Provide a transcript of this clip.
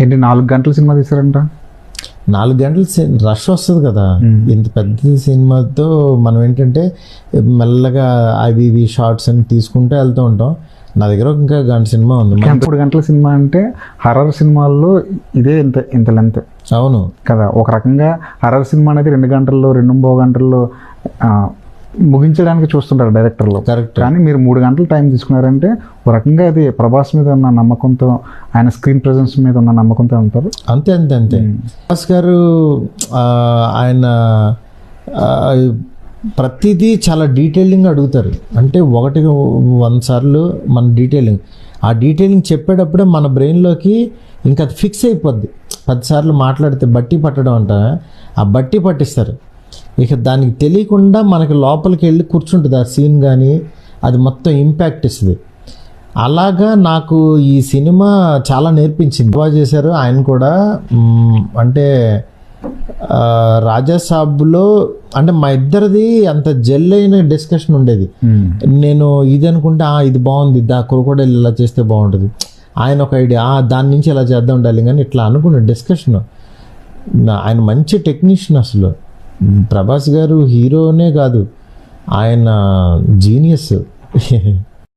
ఏంటి 4 గంటల సినిమా తీసారంట? 4 గంటలు రష్ వస్తుంది కదా. ఇంత పెద్ద సినిమాతో మనం ఏంటంటే మెల్లగా అవి ఇవి షార్ట్స్ అని తీసుకుంటూ వెళ్తూ ఉంటాం. నా దగ్గర ఇంకా గంట సినిమా ఉంది. 3 గంటల సినిమా అంటే హర్రర్ సినిమాల్లో ఇదే ఇంత లెంత్. అవును కదా. ఒక రకంగా హర్రర్ సినిమా అనేది 2 గంటల్లో 2.5 గంటల్లో ముగించడానికి చూస్తుంటారు డైరెక్టర్లు. కరెక్ట్. కానీ మీరు 3 గంటలు టైం తీసుకున్నారంటే ఒక రకంగా అది ప్రభాస్ మీద ఉన్న నమ్మకంతో, ఆయన స్క్రీన్ ప్రెజెన్స్ మీద ఉన్న నమ్మకంతో ఉంటారు. అంతే అంతే అంతే. ప్రభాస్ గారు ఆయన ప్రతిదీ చాలా డీటెయిలింగ్ అడుగుతారు. అంటే 100 సార్లు మన డీటెయిలింగ్, ఆ డీటెయిలింగ్ చెప్పేటప్పుడే మన బ్రెయిన్లోకి ఇంకా అది ఫిక్స్ అయిపోద్ది. 10 సార్లు మాట్లాడితే బట్టి పట్టడం అంట, ఆ బట్టి పట్టిస్తారు. ఇక దానికి తెలియకుండా మనకి లోపలికి వెళ్ళి కూర్చుంటుంది ఆ సీన్, కానీ అది మొత్తం ఇంపాక్ట్ ఇస్తుంది. అలాగా నాకు ఈ సినిమా చాలా నేర్పించింది. బాగా చేశారు ఆయన కూడా. అంటే రాజాసాబ్లో అంటే మా ఇద్దరిది అంత జెల్ అయిన డిస్కషన్ ఉండేది. నేను ఇది అనుకుంటే ఇది బాగుంది, క్రొకోడైల్ ఇలా చేస్తే బాగుంటుంది, ఆయన ఒక ఐడియా దాని నుంచి ఇలా చేద్దాం ఉండాలి, కానీ ఇట్లా అనుకున్న డిస్కషన్. ఆయన మంచి టెక్నీషియన్. అసలు ప్రభాస్ గారు హీరోనే కాదు, ఆయన జీనియస్.